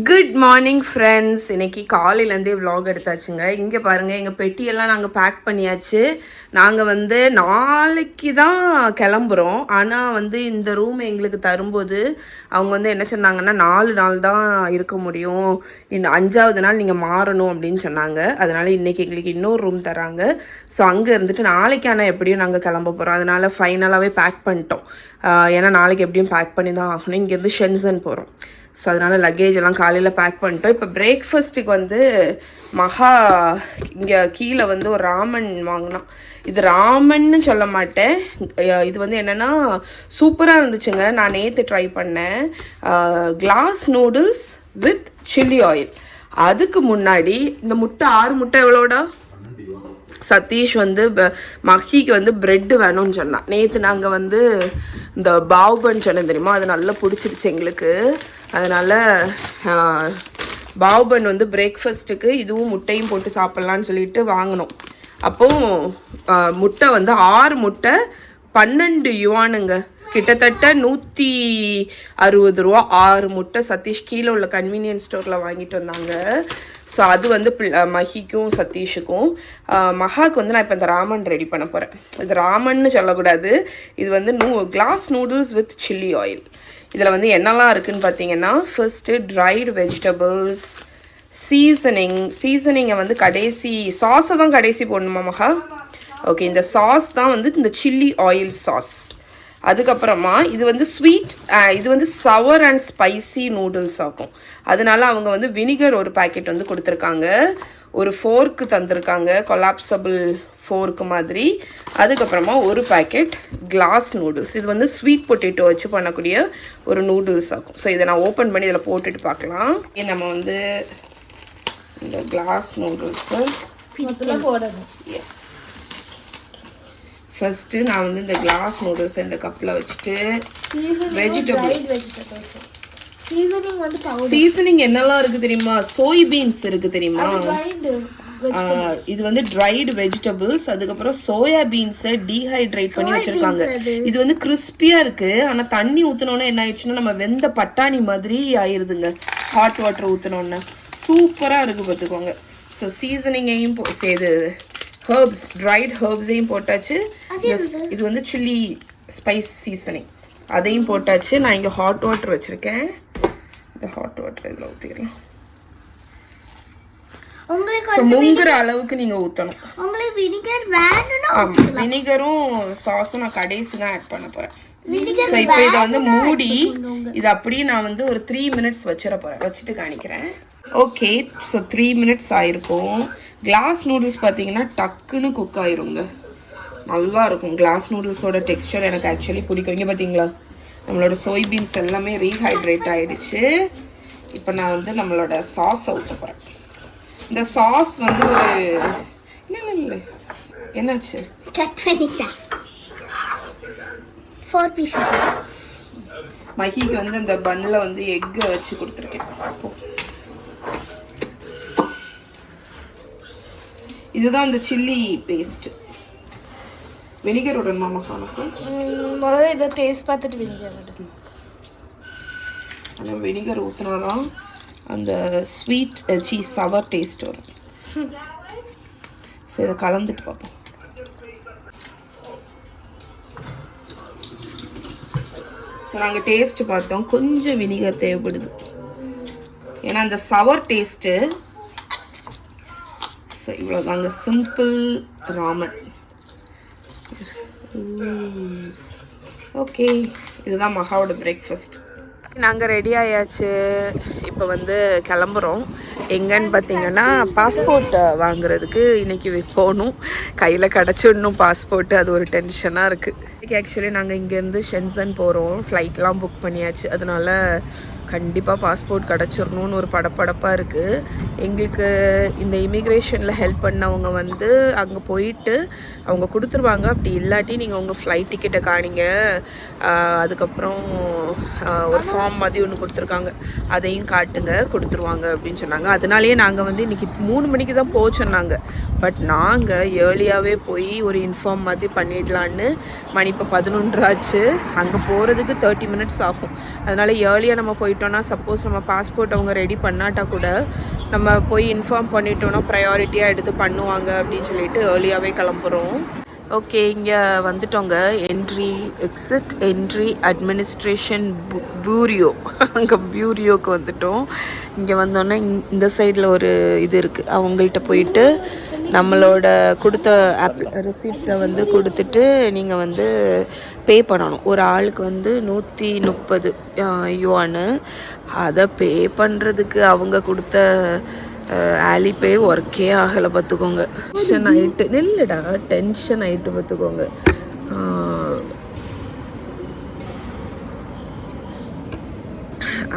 Good morning friends. இன்றைக்கி காலையிலேருந்தே vlog எடுத்தாச்சுங்க. இங்கே பாருங்கள், எங்கள் பெட்டியெல்லாம் நாங்கள் பேக் பண்ணியாச்சு. நாங்கள் நாளைக்கு தான் கிளம்புறோம். ஆனால் இந்த ரூம் எங்களுக்கு தரும்போது அவங்க என்ன சொன்னாங்கன்னா 4 நாள் தான் இருக்க முடியும், இன்னும் 5ஆவது நாள் நீங்கள் மாறணும் அப்படின்னு சொன்னாங்க. அதனால் இன்றைக்கி எங்களுக்கு இன்னொரு ரூம் தராங்க. ஸோ அங்கே இருந்துட்டு நாளைக்கான எப்படியும் நாங்கள் கிளம்ப போகிறோம். அதனால் ஃபைனலாகவே பேக் பண்ணிட்டோம். ஏன்னா நாளைக்கு எப்படியும் பேக் பண்ணி தான் ஆகணும். இங்கேருந்து ஷென்சன் போகிறோம். ஸோ அதனால் லக்கேஜ் எல்லாம் காலையில் பேக் பண்ணிட்டோம். இப்போ பிரேக்ஃபாஸ்ட்டுக்கு மகா இங்கே கீழே ஒரு ராமன் வாங்கினான். இது ராமன்னு சொல்ல மாட்டேன், இது என்னென்னா சூப்பராக இருந்துச்சுங்க. நான் நேற்று ட்ரை பண்ணேன். Glass noodles with chilli oil. அதுக்கு முன்னாடி இந்த முட்டை 6 முட்டை எவ்வளோடா? சதீஷ் மஹிக்கு ப்ரெட்டு வேணும்னு சொன்னான். நேற்று நாங்கள் இந்த பாவுபன் சொன்னேன் தெரியுமா, அது நல்லா பிடிச்சிருச்சு எங்களுக்கு. அதனால் பாவுபன் பிரேக்ஃபாஸ்ட்டுக்கு இதுவும் முட்டையும் போட்டு சாப்பிட்லான்னு சொல்லிட்டு வாங்கினோம். அப்போது முட்டை 6 முட்டை 12 யுவானுங்க, கிட்டத்தட்ட 160 ரூபா 6 முட்டை. சதீஷ் கீழே உள்ள கன்வீனியன்ஸ் ஸ்டோரில் வாங்கிட்டு வந்தாங்க. ஸோ அது மஹிக்கும் சதீஷுக்கும். மகாவுக்கு நான் இப்போ இந்த ராமன் ரெடி பண்ண போகிறேன். இது ராமன்னு சொல்லக்கூடாது, இது glass noodles with chilli oil. இதில் என்னெல்லாம் இருக்குதுன்னு பார்த்தீங்கன்னா, ஃபர்ஸ்ட்டு ட்ரைடு வெஜிடபிள்ஸ், சீசனிங்கை கடைசி சாஸை தான் கடைசி போடணுமா மகா? ஓகே, இந்த சாஸ் தான் இந்த சில்லி ஆயில் சாஸ். அதுக்கப்புறமா இது ஸ்வீட், இது சவர் அண்ட் ஸ்பைசி நூடுல்ஸ் ஆகும். அதனால அவங்க வினிகர் ஒரு பேக்கெட் கொடுத்துருக்காங்க. ஒரு ஃபோர்க்கு தந்திருக்காங்க, கொலாப்சபிள் ஃபோர்க்கு மாதிரி. அதுக்கப்புறமா ஒரு பேக்கெட் கிளாஸ் நூடுல்ஸ். இது ஸ்வீட் பொட்டேட்டோ வச்சு பண்ணக்கூடிய ஒரு நூடுல்ஸ் ஆகும். ஸோ இதை நான் ஓப்பன் பண்ணி இதில் போட்டுட்டு பார்க்கலாம். நம்ம இந்த கிளாஸ் நூடுல்ஸை போடணும். எஸ், ஃபர்ஸ்ட்டு நான் இந்த கிளாஸ் நூடுல்ஸை இந்த கப்பில் வச்சுட்டு வெஜிடபிள்ஸ் சீசனிங் என்னெல்லாம் இருக்குது தெரியுமா? சோய் பீன்ஸ் இருக்குது தெரியுமா? இது ட்ரைடு வெஜிடபிள்ஸ். அதுக்கப்புறம் சோயா பீன்ஸை டீஹைட்ரேட் பண்ணி வச்சுருக்காங்க. இது கிறிஸ்பியாக இருக்குது. ஆனால் தண்ணி ஊற்றினோன்னே என்ன ஆயிடுச்சுன்னா நம்ம வெந்த பட்டாணி மாதிரி ஆயிடுதுங்க. ஹாட் வாட்டர் ஊற்றினோன்னே சூப்பராக இருக்குது பார்த்துக்கோங்க. ஸோ சீசனிங்கையும் சேர்த்து ஹர்ப்ஸ், ட்ரைட் ஹர்ப்ஸையும் போட்டாச்சு. இது சில்லி ஸ்பைஸ் சீசனிங் அதையும் போட்டாச்சு. நான் இங்கே ஹாட் வாட்டர் வச்சுருக்கேன். இந்த ஹாட் வாட்டர் இதில் ஊற்றிடலாம். முங்குற அளவுக்கு நீங்கள் ஊற்றணும். ஆமாம், வினிகரும் சாஸும் நான் கடைசி தான் ஆட் பண்ண போகிறேன். ஸோ இப்போ இதை மூடி இது அப்படியே நான் ஒரு 3 மினிட்ஸ் வச்சிட போகிறேன். வச்சுட்டு காணிக்கிறேன். ஓகே, ஸோ 3 மினிட்ஸ் ஆயிருக்கும். கிளாஸ் நூடுல்ஸ் பார்த்தீங்கன்னா டக்குன்னு குக் ஆயிருங்க, நல்லா இருக்கும். கிளாஸ் நூடுல்ஸோட டெக்ஸ்டர் எனக்கு ஆக்சுவலி பிடிக்கும். இங்கே பார்த்தீங்களா, நம்மளோட சோய் பீன்ஸ் எல்லாமே ரீஹைட்ரேட் ஆகிடுச்சு. இப்போ நான் நம்மளோட சாஸை ஊற்ற போகிறேன். இந்த சாஸ் இல்லை என்னாச்சு, மஹிக்கு அந்த பன்னில் எக்கை வச்சு கொடுத்துருக்கேன். இதுதான் இந்த சில்லி பேஸ்ட். வினிகர் விடணுமா மகானுக்கு? முதல்ல இதை டேஸ்ட் பார்த்துட்டு வினிகர் விடு. ஆனால் வினிகர் ஊற்றினாதான் அந்த ஸ்வீட் சீஸ் சவர் டேஸ்ட் வரும். ஸோ இதை கலந்துட்டு பார்ப்போம். ஸோ நாங்கள் டேஸ்ட்டு பார்த்தோம், கொஞ்சம் வினிகர் தேவைப்படுது. ஏன்னா அந்த சவர் டேஸ்ட்டு. ஸோ இவ்வளோதாங்க, சிம்பிள் ராமன். ஓகே, இதுதான் மகாவோட பிரேக்ஃபாஸ்ட். நாங்கள் ரெடி ஆயாச்சு. இப்போ கிளம்புறோம். எங்கன்னு பார்த்தீங்கன்னா பாஸ்போர்ட் வாங்குறதுக்கு இன்றைக்கி போகணும். கையில் கிடச்சிடணும் பாஸ்போர்ட்டு. அது ஒரு டென்ஷனாக இருக்குது. ஆக்சுவலி நாங்கள் இங்கேருந்து ஷென்சன் போகிறோம். ஃப்ளைட்லாம் புக் பண்ணியாச்சு. அதனால் கண்டிப்பாக பாஸ்போர்ட் கிடச்சிடணும்னு ஒரு படப்படப்பாக இருக்குது எங்களுக்கு. இந்த இமிக்ரேஷனில் ஹெல்ப் பண்ணவங்க அங்கே போயிட்டு அவங்க கொடுத்துருவாங்க. அப்படி இல்லாட்டி நீங்கள் உங்கள் ஃப்ளைட் டிக்கெட்டை காணிங்க, அதுக்கப்புறம் ஒரு ஃபார்ம் மாதிரி ஒன்று கொடுத்துருக்காங்க, அதையும் காட்டுங்க, கொடுத்துருவாங்க அப்படின்னு சொன்னாங்க. அதனாலேயே நாங்கள் இன்றைக்கி 3 மணிக்கு தான் போக சொன்னாங்க. பட் நாங்கள் ஏர்லியாகவே போய் ஒரு இன்ஃபார்ம் மாதிரி பண்ணிடலான்னு. மணி இப்போ 11 ஆச்சு. அங்கே போகிறதுக்கு 30 மினிட்ஸ் ஆகும். அதனால் ஏர்லியாக நம்ம போயிட்டு போயிட்டோன்னா சப்போஸ் நம்ம பாஸ்போர்ட் அவங்க ரெடி பண்ணாட்டா கூட நம்ம போய் இன்ஃபார்ம் பண்ணிட்டோன்னா ப்ரையாரிட்டியாக எடுத்து பண்ணுவாங்க அப்படின்னு சொல்லிட்டு ஏர்லியாகவே கிளம்புறோம். ஓகே, இங்கே வந்துட்டோங்க. Exit entry administration bureau. அங்கே பியூரியோவுக்கு வந்துட்டோம். இங்கே வந்தோன்னே இந்த சைடில் ஒரு இது இருக்குது. அவங்கள்ட்ட போயிட்டு நம்மளோட கொடுத்த ரெசிப்டை வந்து கொடுத்துட்டு நீங்கள் வந்து பே பண்ணணும். ஒரு ஆளுக்கு வந்து 130 யுவானு. அதை பே பண்ணுறதுக்கு அவங்க கொடுத்த ஆலிபே ஒர்க்கே ஆகலை பார்த்துக்கோங்க. டென்ஷன் ஆகிட்டு நில்லுடா, டென்ஷன் ஆகிட்டு பார்த்துக்கோங்க.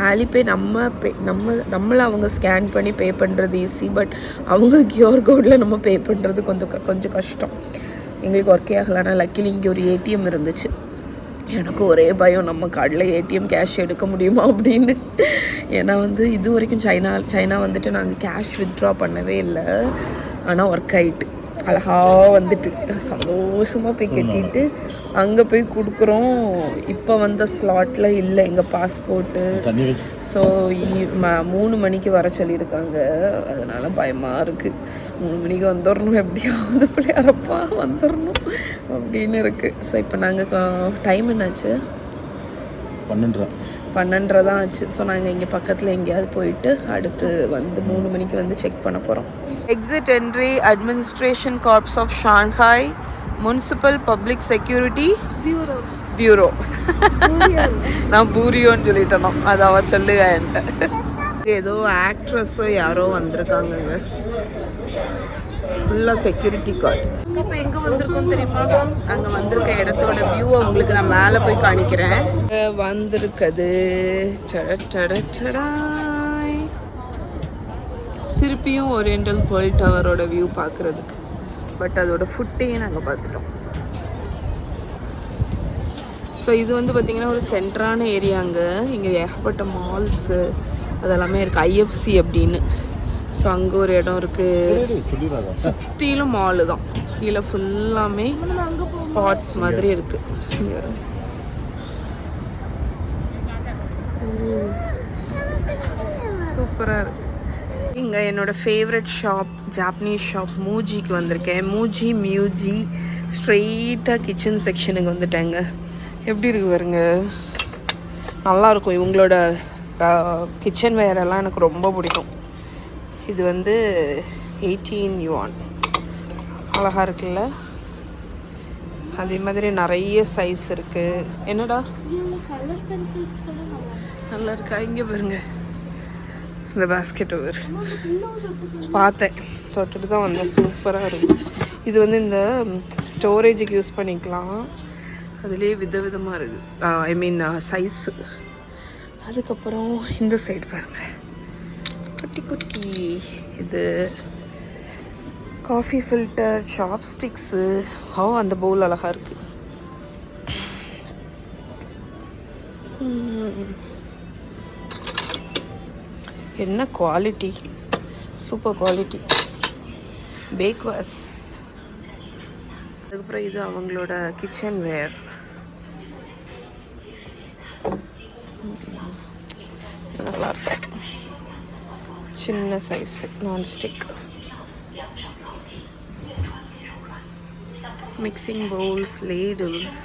ஆலிபே நம்மளை அவங்க ஸ்கேன் பண்ணி பே பண்ணுறது ஈஸி. பட் அவங்க கியூஆர் கோடில் நம்ம பே பண்ணுறது கொஞ்சம் கஷ்டம். எங்களுக்கு ஒர்க்கே ஆகலைன்னா லக்கிலி இங்கே ஒரு ஏடிஎம் இருந்துச்சு. எனக்கு ஒரே பயம், நம்ம கார்டில் ஏடிஎம் கேஷ் எடுக்க முடியுமா அப்படின்னு. ஏன்னா வந்து இது வரைக்கும் சைனா வந்துட்டு நாங்கள் கேஷ் வித்ட்ரா பண்ணவே இல்லை. ஆனால் ஒர்க் ஆகிட்டு அழகாக வந்துட்டு சந்தோஷமாக போய் கட்டிட்டு அங்கே போய் கொடுக்குறோம். இப்போ வந்த ஸ்லாட்டில் இல்லை எங்கள் பாஸ்போர்ட்டு. ஸோ 3 மணிக்கு வர சொல்லியிருக்காங்க. அதனால் பயமாக இருக்குது. 3 மணிக்கு வந்துடணும், எப்படியாவது பிள்ளையாரப்பா வந்துடணும் அப்படின்னு இருக்குது. ஸோ இப்போ நாங்கள் டைம் என்னாச்சு? 12:30 தான் ஆச்சு. ஸோ நாங்கள் இங்கே பக்கத்தில் எங்கேயாவது போயிட்டு அடுத்து வந்து 3 மணிக்கு வந்து செக் பண்ண போகிறோம். Exit entry administration corps of Shanghai municipal public security bureau. நான் பூரியோன்னு சொல்லிட்டேனோ, அதை அவ சொல்லுங்க என்கிட்ட. ஏதோ ஆக்ட்ரஸோ யாரோ வந்திருக்காங்கங்க. ஃபுல்லாக செக்யூரிட்டி கார்டு. இப்போ எங்கே வந்திருக்கோம் தெரியுமா? நாங்கள் வந்திருக்க இடத்தோட வியூவை உங்களுக்கு நான் மேலே போய் காணிக்கிறேன். வந்திருக்குது திருப்பியும் ஓரியண்டல் பேர்ல் டவரோட வியூ பார்க்குறதுக்கு. பட் அதோட ஃபுட்டையும் நாங்கள் பார்த்துட்டோம். ஸோ இது வந்து பார்த்திங்கன்னா ஒரு சென்ட்ரான ஏரியாங்க. இங்கே ஏகப்பட்ட மால்ஸு அதெல்லாமே இருக்குது. ஐஎஃப்சி அப்படின்னு. ஸோ அங்கே ஒரு இடம் இருக்குது. சுற்றிலும் மாலு தான். கீழே ஃபுல்லாமே ஸ்பாட்ஸ் மாதிரி இருக்குது. சூப்பராக இருக்குது. இங்கே என்னோடய ஃபேவரட் ஷாப், ஜாப்பனீஸ் ஷாப் மூஜிக்கு வந்திருக்கேன். மியூஜி ஸ்ட்ரெயிட்டாக கிச்சன் செக்ஷனுக்கு வந்துட்டேங்க. எப்படி இருக்கு பாருங்க, நல்லாயிருக்கும். இவங்களோட கிச்சன் வேரெல்லாம் எனக்கு ரொம்ப பிடிக்கும். இது வந்து 18 யுவான். அழகாக இருக்குல்ல? அதே மாதிரி நிறைய சைஸ் இருக்குது. என்னடா நல்லா இருக்கா? இங்கே பாருங்க இந்த பேஸ்கெட் ஓவர் பார்த்தேன், தொட்டுட்டு தான் வந்தேன். சூப்பராக இருக்கும். இது வந்து இந்த ஸ்டோரேஜுக்கு யூஸ் பண்ணிக்கலாம். அதுலேயே விதவிதமாக இருக்குது. ஐ மீன் சைஸு. அதுக்கப்புறம் இந்த சைடு பாருங்கள், குட்டி குட்டி இது காஃபி ஃபில்டர், சாப்ஸ்டிக்ஸு. அந்த பவுல் அழகாக இருக்குது. என்ன குவாலிட்டி, சூப்பர் குவாலிட்டி. பேக்வேர்ஸ். அதுக்கப்புறம் இது அவங்களோட கிச்சன் வேர். நல்லாயிருக்கும். சின்ன size nonstick. Mixing bowls, ladles.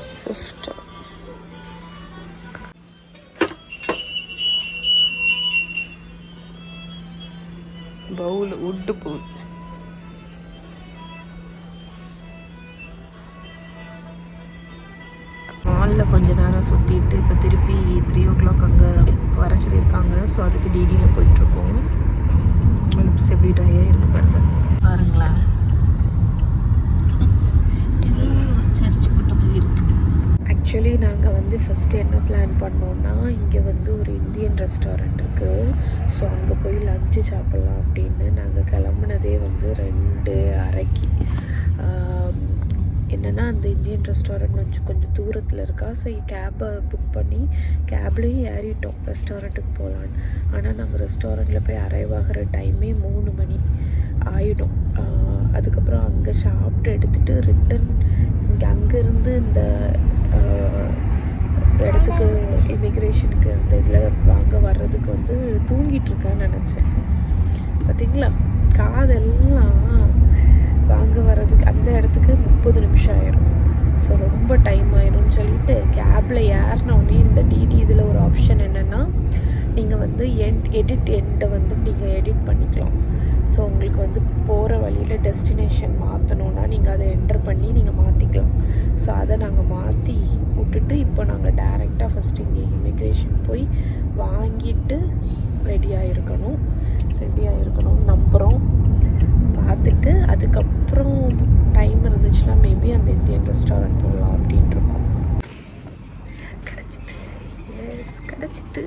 Sifter. Bowl, wood bowl. மாலில் கொஞ்ச நேரம் சுற்றிட்டு இப்போ திருப்பி 3 o'clock அங்கே வர சொல்லியிருக்காங்க. ஸோ அதுக்கு டிடியில் போயிட்டுருக்கோம். லிப்ஸ் எப்படி ட்ரையாக இருக்கு பாருங்க, பாருங்களேன். இது சர்ச் போட்ட மாதிரி இருக்குது. ஆக்சுவலி நாங்கள் வந்து ஃபஸ்ட்டு என்ன பிளான் பண்ணோன்னா, இங்கே வந்து ஒரு இந்தியன் ரெஸ்டாரண்ட் இருக்குது. ஸோ அங்கே போய் லஞ்சு சாப்பிட்லாம் அப்படின்னு நாங்கள் கிளம்புனதே வந்து 2:30. என்னென்னா ஏன்னா அந்த இந்தியன் ரெஸ்டாரண்ட் கொஞ்சம் தூரத்தில் இருக்கா. ஸோ கேபை புக் பண்ணி கேப்லேயும் ஏறிட்டோம் ரெஸ்டாரண்ட்டுக்கு போகலான்னு. ஆனால் நாங்கள் ரெஸ்டாரண்ட்டில் போய் அரைவ் ஆகிற டைமே 3 மணி ஆகிடும். அதுக்கப்புறம் அங்கே சாப்பிட்டு எடுத்துகிட்டு ரிட்டன் இங்கே அங்கேருந்து இந்த இடத்துக்கு இமிக்ரேஷனுக்கு அந்த இதில் வாங்க வர்றதுக்கு வந்து தூங்கிட்டுருக்கேன்னு நினச்சேன். பார்த்திங்களா, காதெல்லாம் வாங்க வர்றதுக்கு அந்த இடத்துக்கு 30 நிமிஷம் ஆயிரும். ஸோ ரொம்ப டைம் ஆயிரும்னு சொல்லிட்டு கேபில் ஏறினோடனே இந்த டிடி இதில் ஒரு ஆப்ஷன் என்னென்னா, நீங்கள் வந்து எண்டை வந்து நீங்கள் எடிட் பண்ணிக்கலாம். ஸோ உங்களுக்கு வந்து போகிற வழியில் டெஸ்டினேஷன் மாற்றணுன்னா நீங்கள் அதை என்டர் பண்ணி நீங்கள் மாற்றிக்கலாம். ஸோ அதை நாங்கள் மாற்றி விட்டுட்டு இப்போ நாங்கள் டைரெக்டாக ஃபஸ்ட்டு இங்கே இமிக்ரேஷன் போய் வாங்கிட்டு ரெடியாக இருக்கணும் நம்புகிறோம். பார்த்துட்டு அதுக்கப்புறம் டைம் இருந்துச்சுன்னா மேபி அந்த இந்தியன் ரெஸ்டாரண்ட் போகலாம் அப்படின்ட்டு இருக்கோம். கிடச்சிட்டு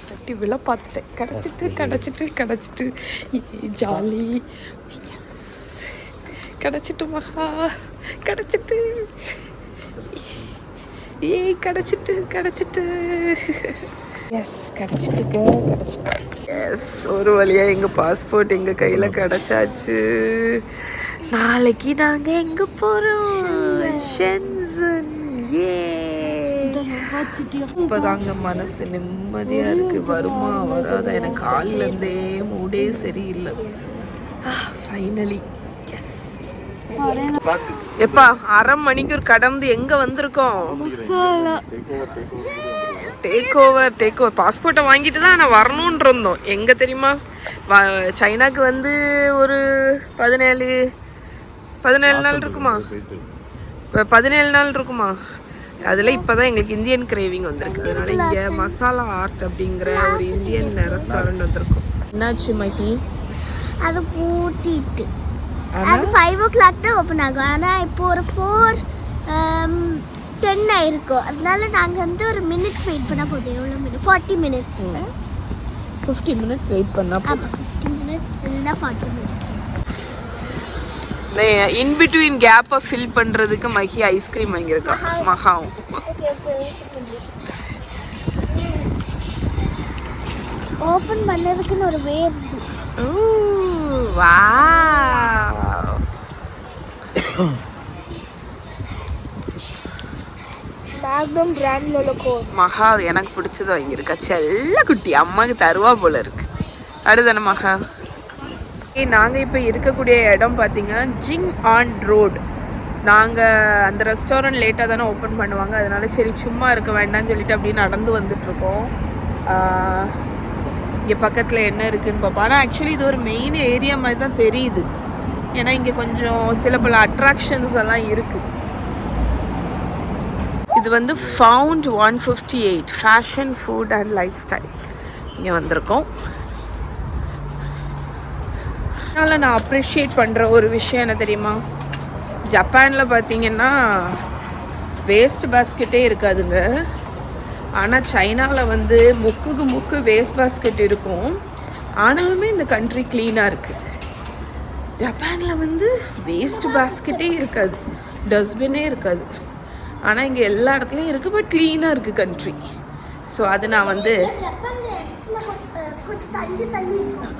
தட்டி விழ பார்த்துட்டேன். கிடச்சிட்டு ஜாலி. கிடச்சிட்டு மகா கிடச்சிட்டு கிடச்சிட்டு எஸ் ஒரு வழியாக எங்கள் பாஸ்போர்ட் எங்கள் கையில் கிடச்சாச்சு. நாளைக்கு நாங்கள் எங்கே போகிறோம்? ஷென்சன். இப்போதாங்க மனசு நிம்மதியாக இருக்குது. வருமா வராத, எனக்கு காலிலேருந்தே மூடே சரியில்லை. Finally yes. எப்பா அரை மணிக்கூர் கடந்து எங்கே வந்திருக்கோம்? டேக் ஓவர் பாஸ்போர்ட்டை வாங்கிட்டு தான் நான் வரணுன்னு இருந்தோம். எங்கே தெரியுமா, சைனாக்கு வந்து ஒரு 17 நாள் இருக்குமா, 17 நாள் இருக்குமா. அதில் இப்போ தான் எங்களுக்கு இந்தியன் கிரேவிங் வந்திருக்கு. அதனால இங்கே மசாலா ஆர்ட் அப்படிங்கிற ஒரு இந்தியன் ரெஸ்டாரண்ட் வந்திருக்கும். என்னாச்சு மஹி? அது பூட்டிட்டு அது 5 o'clock தான் ஓப்பன் ஆகும். ஆனால் இப்போ ஒரு 4:10 ஆயிருக்கும். அதனால நாங்கள் வந்து ஒரு மினிட்ஸ் வெயிட் பண்ணால் போதும். எவ்வளோ மினிட்? 40 minutes. 50 minutes வெயிட் பண்ணால் போதும். 50 minutes இல்லைன்னா 40 minutes. இன் பிட்வீன் கேப்பை ஃபில் பண்ணுறதுக்கு மஹி ஐஸ்கிரீம் வாங்கியிருக்கா. மகாவும் ஓப்பன் பண்ணதுக்குன்னு ஒரு வே இருக்கு. மேக்னம் பிராண்ட்ல உள்ள கோன். மகா எனக்கு பிடிச்சது வாங்கியிருக்கா. செல்ல குட்டி, அம்மாவுக்கு தருவா போல இருக்கு. அடுதானே மகா. நாங்கள் இப்போ இருக்கக்கூடிய இடம் பார்த்தீங்கன்னா ஜிங் ஆன் ரோடு. நாங்கள் அந்த ரெஸ்டாரண்ட் லேட்டாக தானே ஓப்பன் பண்ணுவாங்க. அதனால சரி சும்மா இருக்க வேண்டாம்னு சொல்லிட்டு அப்படியே நடந்து வந்துட்ருக்கோம். இங்கே பக்கத்தில் என்ன இருக்குதுன்னு பார்ப்போம். ஆனால் ஆக்சுவலி இது ஒரு மெயின் ஏரியா மாதிரி தான் தெரியுது. ஏன்னா இங்கே கொஞ்சம் சில பல அட்ராக்ஷன்ஸ் எல்லாம் இருக்குது. இது வந்து found 158 fashion food and life style. இங்கே வந்திருக்கோம். அதனால் நான் அப்ரிஷியேட் பண்ணுற ஒரு விஷயம் என்ன தெரியுமா, ஜப்பானில் பார்த்தீங்கன்னா வேஸ்ட் பாஸ்கெட்டே இருக்காதுங்க. ஆனால் சைனாவில் வந்து முக்கு வேஸ்ட் பாஸ்கெட் இருக்கும். ஆனாலுமே இந்த கண்ட்ரி க்ளீனாக இருக்குது. ஜப்பானில் வந்து வேஸ்ட் பாஸ்கெட்டே இருக்காது, டஸ்ட்பினே இருக்காது. ஆனால் இங்கே எல்லா இடத்துலையும் இருக்குது, பட் க்ளீனாக இருக்குது கண்ட்ரி. ஸோ அது நான் வந்து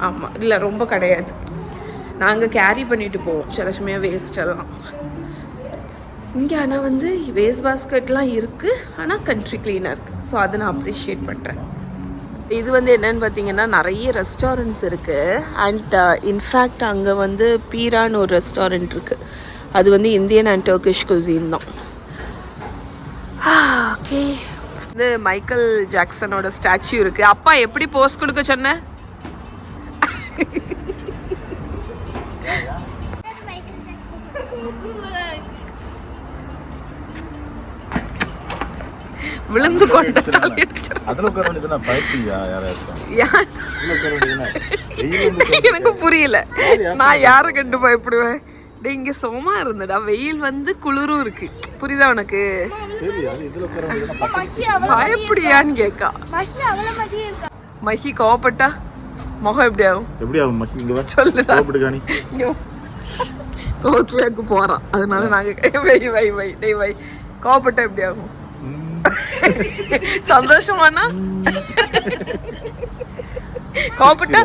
ஆமாம் இல்லை ரொம்ப கிடையாது. நாங்கள் கேரி பண்ணிட்டு போவோம் சில சமயம் வேஸ்டெல்லாம். இங்கே ஆனால் வந்து வேஸ்ட் பாஸ்கெட்லாம் இருக்குது, ஆனால் கண்ட்ரி க்ளீனாக இருக்குது. ஸோ அதை நான் அப்ரிஷியேட் பண்ணுறேன். இது வந்து என்னென்னு பார்த்தீங்கன்னா நிறைய ரெஸ்டாரண்ட்ஸ் இருக்குது. அண்ட் இன்ஃபேக்ட் அங்கே வந்து பீரான்னு ஒரு ரெஸ்டாரண்ட் இருக்குது. அது வந்து இந்தியன் அண்ட் டர்க்கிஷ் குசீன் தான். ஓகே, இது மைக்கேல் ஜாக்சனோட ஸ்டாச்சு இருக்குது. அப்பா எப்படி போஸ் கொடுக்க சொன்ன? விழுந்து கொண்ட எனக்கு புரியல. நான் யாரை கண்டு பயப்படுவேன்? இங்க சும்மா இருந்தடா, வெயில் வந்து குளிரும் இருக்கு. புரியுதா உனக்கு? பயப்படியான்னு கேக்கா. மஹி கோவப்பட்டா முகம் எப்படி ஆகும்? சொல்லுடா. கோத்லியாக்கு போறான். அதனால நாங்க வை வை வை டேய் வை. கோபப்பட்ட எப்படி ஆகும்? சந்தோஷமானா கோபப்பட்டா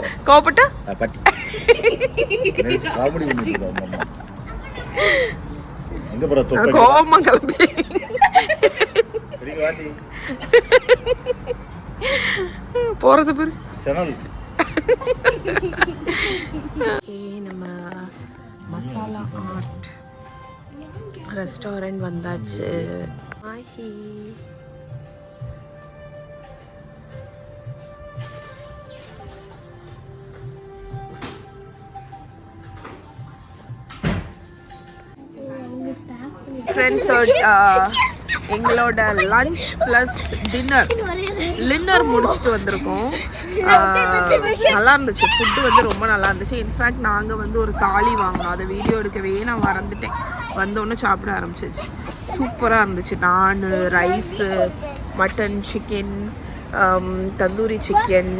கோபமா கிளம்பி போறது பேரு. நம்ம மசாலா ஆர்ட் ரெஸ்டாரண்ட் வந்தாச்சு. மாஹி ஃப்ரெண்ட்ஸ், எங்களோட லஞ்ச் ப்ளஸ் டின்னர் முடிச்சுட்டு வந்திருக்கோம். நல்லா இருந்துச்சு, ஃபுட்டு வந்து ரொம்ப நல்லா இருந்துச்சு. இன்ஃபேக்ட் நாங்கள் வந்து ஒரு தாலி வாங்கினோம், அதை வீடியோ எடுக்கவே நான் மறந்துட்டேன். வந்தோடனே சாப்பிட ஆரம்பிச்சிச்சு. சூப்பராக இருந்துச்சு. நான் rice, mutton, chicken, tandoori chicken,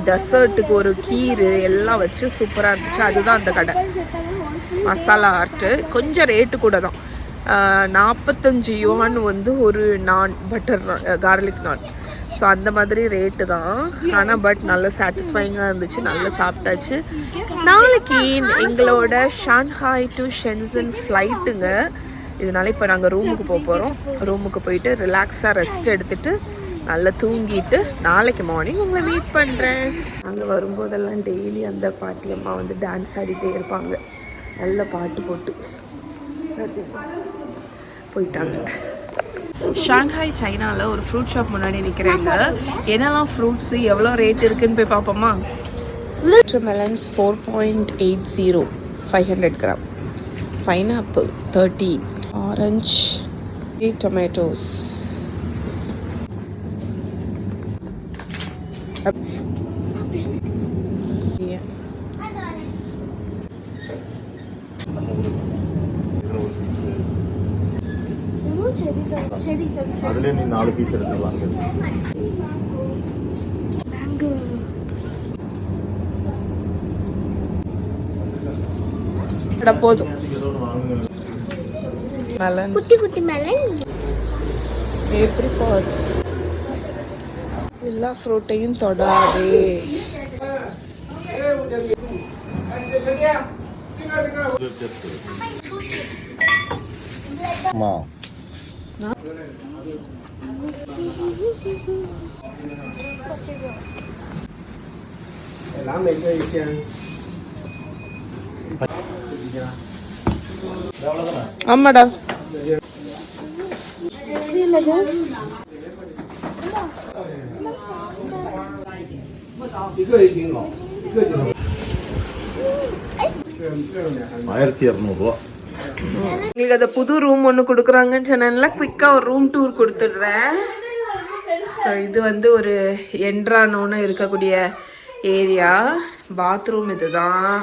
டெசர்ட்டுக்கு ஒரு கீரு எல்லாம் வச்சு சூப்பராக இருந்துச்சு. அதுதான் அந்த கடை மசாலா ஆர்ட்டு. கொஞ்சம் ரேட்டு கூட தான், 45 யுவான் வந்து ஒரு நான், பட்டர் நான், கார்லிக் நான். ஸோ அந்த மாதிரி ரேட்டு தான். ஆனால் பட் நல்ல சாட்டிஸ்ஃபைங்காக இருந்துச்சு, நல்லா சாப்பிட்டாச்சு. நாளைக்கு எங்களோட ஷான்ஹாய் டு ஷென்சன் ஃப்ளைட்டுங்க. இதனால இப்போ நாங்கள் ரூமுக்கு போக போகிறோம். ரூமுக்கு போயிட்டு ரிலாக்ஸாக ரெஸ்ட் எடுத்துகிட்டு நல்லா தூங்கிட்டு நாளைக்கு மார்னிங் உங்களை மீட் பண்ணுறேன். அங்கே வரும்போதெல்லாம் டெய்லி அந்த பாட்டி அம்மா வந்து டான்ஸ் ஆடிட்டே இருப்பாங்க, நல்ல பாட்டு போட்டு. போயிட்டாங்க. ஷாங்காய் சைனாவில் ஒரு ஃப்ரூட் ஷாப் முன்னாடி நிற்கிறேங்க. என்னெல்லாம் ஃப்ரூட்ஸு எவ்வளோ ரேட் இருக்குதுன்னு போய் பார்ப்போமா? Melons 4.80, 500 gram. Pineapple 30, orange, tomatoes. அதுல நீ 4 பீஸ் எடுத்துவாங்க. போதும். குட்டி குட்டி மெலன், ஏப்ரிகாட்ஸ். எல்லா ஃப்ரூட்டையும் தொடாதே. ஆமாடா. ₹1200. உங்களுக்கு அதை புது ரூம் ஒன்று கொடுக்குறாங்கன்னு சொன்னேன்ல, குயிக்காக ஒரு ரூம் டூர் கொடுத்துட்றேன். ஸோ இது வந்து ஒரு என்ட்ரானோன்னு இருக்கக்கூடிய ஏரியா. பாத்ரூம் இதுதான்.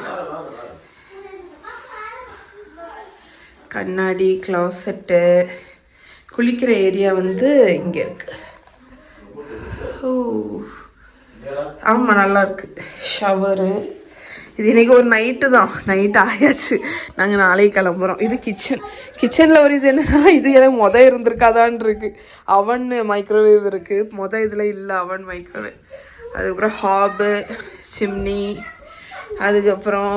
கண்ணாடி, க்ளாசெட்டு, குளிக்கிற ஏரியா வந்து இங்கே இருக்கு. ஓ ஆமாம், நல்லா இருக்கு. ஷவரு. இது இன்றைக்கி ஒரு நைட்டு தான், நைட் ஆயாச்சு. நாங்கள் நாளைக்கு கிளம்புறோம். இது கிச்சனில் ஒரு இது என்னென்னா, இது எனக்கு இருந்திருக்காதான்னு இருக்குது. அவன் மைக்ரோவேவ் இருக்குது, இதில் இல்லை அவன் மைக்ரோவேவ். அதுக்கப்புறம் ஹாபு, சிம்னி, அதுக்கப்புறம்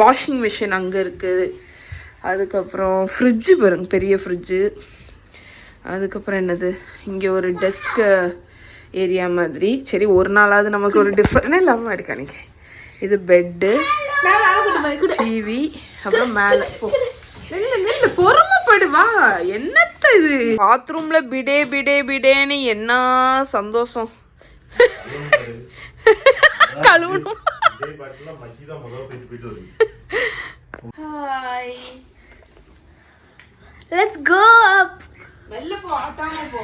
வாஷிங் மிஷின் அங்கே இருக்குது. அதுக்கப்புறம் ஃப்ரிட்ஜு பாருங்க, பெரிய ஃப்ரிட்ஜு. அதுக்கப்புறம் என்னது, இங்கே ஒரு டெஸ்க்கு ஏரியா மாதிரி. சரி, ஒரு நாளாவது நமக்கு ஒரு டிஃபரெண்ட் இல்லாமல் எடுக்கானிங்க. இது பெட்டு, டிவி, அப்புறம் மேலே பொறுமைப்படுவா. என்னத்த இது, பாத்ரூம்ல பிடே பிடே பிடேன்னு என்ன சந்தோஷம். கழுவணும். ஹாய், லெட்ஸ் கோ அப். மெல்ல போ, ஆட்டாம போ.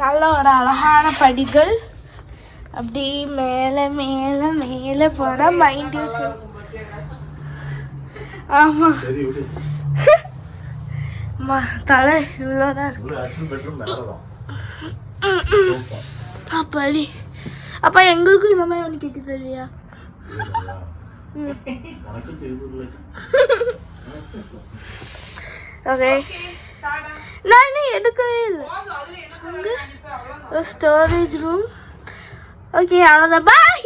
நல்ல ஒரு அழகான படிகள். அப்படி மேலே மேலே மேலே போனால் மைண்ட். ஆமாம், தலை இவ்வளோதான் இருக்கு. அப்படி அப்பா எங்களுக்கும் இந்த மாதிரி ஒன்று கட்டி தருவியா? உனக்கு திருப்பூர்ல ஓகே நான் இன்னும் எடுக்கவே இல்லை ஸ்டோரேஜ் ரூம் ஓகே அவ்வளோதான் பாய்